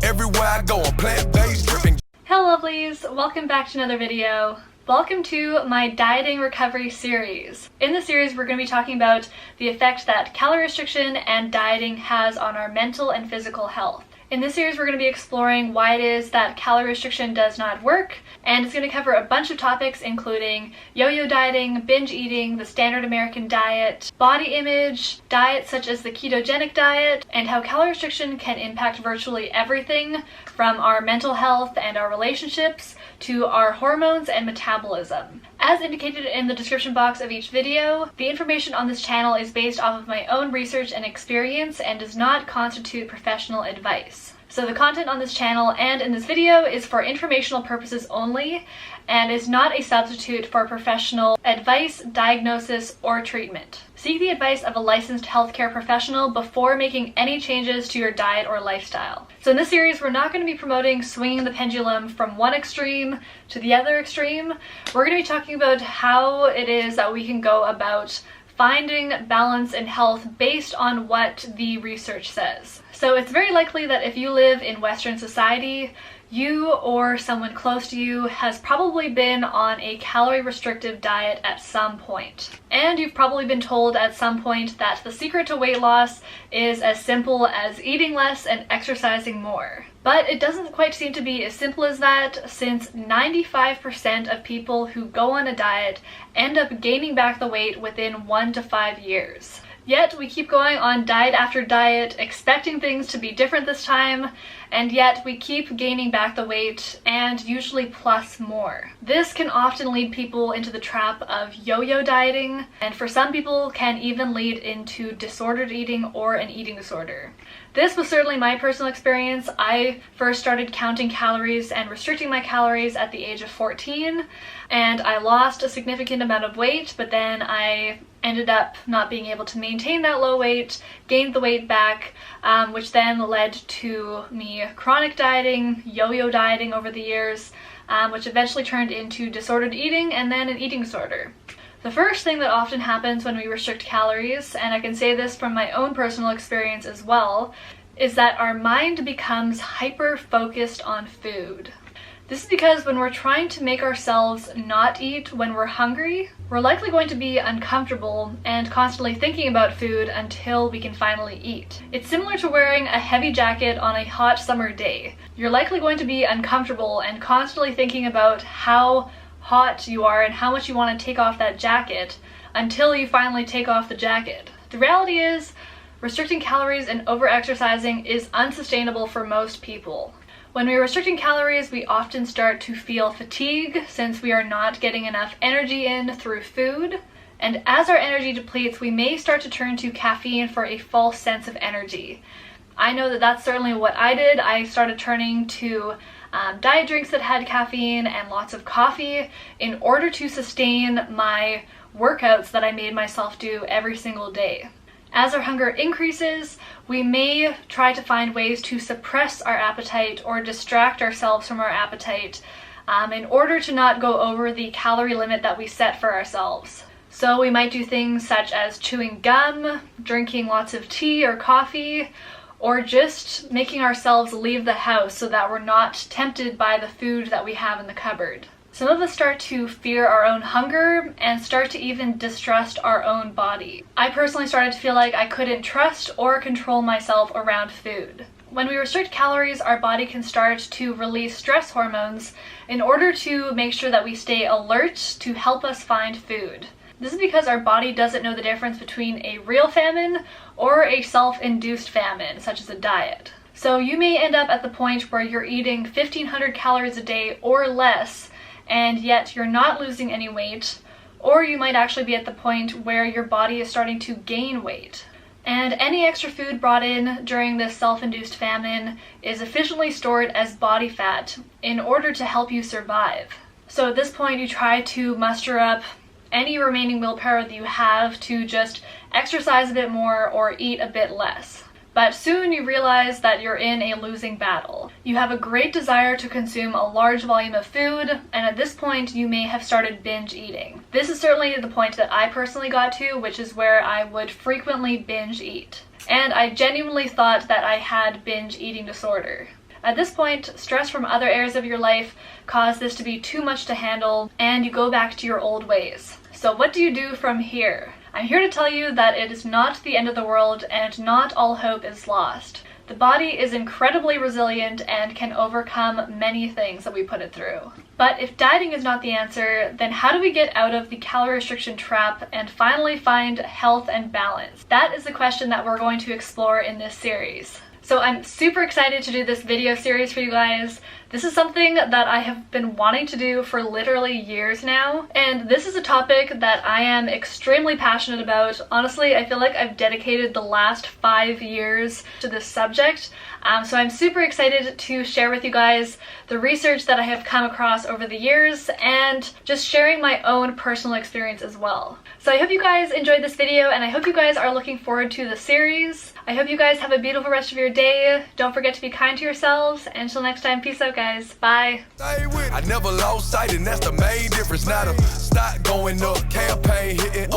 Everywhere I go, I'm plant-based, dripping. Hello lovelies, welcome back to another video. Welcome to my dieting recovery series. In this series, we're going to be talking about the effect that calorie restriction and dieting has on our mental and physical health. In this series, we're going to be exploring why it is that calorie restriction does not work, and it's going to cover a bunch of topics including yo-yo dieting, binge eating, the standard American diet, body image, diets such as the ketogenic diet, and how calorie restriction can impact virtually everything from our mental health and our relationships to our hormones and metabolism. As indicated in the description box of each video, the information on this channel is based off of my own research and experience and does not constitute professional advice. So the content on this channel and in this video is for informational purposes only and is not a substitute for professional advice, diagnosis, or treatment. Seek the advice of a licensed healthcare professional before making any changes to your diet or lifestyle. So in this series, we're not going to be promoting swinging the pendulum from one extreme to the other extreme. We're going to be talking about how it is that we can go about finding balance and health based on what the research says. So it's very likely that if you live in Western society, you or someone close to you has probably been on a calorie restrictive diet at some point. And you've probably been told at some point that the secret to weight loss is as simple as eating less and exercising more. But it doesn't quite seem to be as simple as that, since 95% of people who go on a diet end up gaining back the weight within 1 to 5 years. Yet we keep going on diet after diet, expecting things to be different this time, and yet we keep gaining back the weight, and usually plus more. This can often lead people into the trap of yo-yo dieting, and for some people can even lead into disordered eating or an eating disorder. This was certainly my personal experience. I first started counting calories and restricting my calories at the age of 14, and I lost a significant amount of weight, but then I ended up not being able to maintain that low weight, gained the weight back, which then led to me chronic dieting, yo-yo dieting over the years, which eventually turned into disordered eating and then an eating disorder. The first thing that often happens when we restrict calories, and I can say this from my own personal experience as well, is that our mind becomes hyper-focused on food. This is because when we're trying to make ourselves not eat when we're hungry, we're likely going to be uncomfortable and constantly thinking about food until we can finally eat. It's similar to wearing a heavy jacket on a hot summer day. You're likely going to be uncomfortable and constantly thinking about how hot you are and how much you want to take off that jacket until you finally take off the jacket. The reality is, restricting calories and over-exercising is unsustainable for most people. When we're restricting calories, we often start to feel fatigue since we are not getting enough energy in through food. And as our energy depletes, we may start to turn to caffeine for a false sense of energy. I know that that's certainly what I did. I started turning to diet drinks that had caffeine and lots of coffee in order to sustain my workouts that I made myself do every single day. As our hunger increases, we may try to find ways to suppress our appetite or distract ourselves from our appetite in order to not go over the calorie limit that we set for ourselves. So we might do things such as chewing gum, drinking lots of tea or coffee, or just making ourselves leave the house so that we're not tempted by the food that we have in the cupboard. Some of us start to fear our own hunger and start to even distrust our own body. I personally started to feel like I couldn't trust or control myself around food. When we restrict calories, our body can start to release stress hormones in order to make sure that we stay alert to help us find food. This is because our body doesn't know the difference between a real famine or a self-induced famine, such as a diet. So you may end up at the point where you're eating 1,500 calories a day or less, and yet you're not losing any weight, or you might actually be at the point where your body is starting to gain weight. And any extra food brought in during this self-induced famine is efficiently stored as body fat in order to help you survive. So at this point, you try to muster up any remaining willpower that you have to just exercise a bit more or eat a bit less. But soon you realize that you're in a losing battle. You have a great desire to consume a large volume of food, and at this point you may have started binge eating. This is certainly the point that I personally got to, which is where I would frequently binge eat. And I genuinely thought that I had binge eating disorder. At this point, stress from other areas of your life cause this to be too much to handle, and you go back to your old ways. So what do you do from here? I'm here to tell you that it is not the end of the world and not all hope is lost. The body is incredibly resilient and can overcome many things that we put it through. But if dieting is not the answer, then how do we get out of the calorie restriction trap and finally find health and balance? That is the question that we're going to explore in this series. So I'm super excited to do this video series for you guys. This is something that I have been wanting to do for literally years now, and this is a topic that I am extremely passionate about. Honestly, I feel like I've dedicated the last 5 years to this subject, so I'm super excited to share with you guys the research that I have come across over the years and just sharing my own personal experience as well. So I hope you guys enjoyed this video, and I hope you guys are looking forward to the series. I hope you guys have a beautiful rest of your day. Don't forget to be kind to yourselves, and until next time, peace out guys. Bye. I never lost sight, and that's the main difference. Now the stock going up, campaign hitting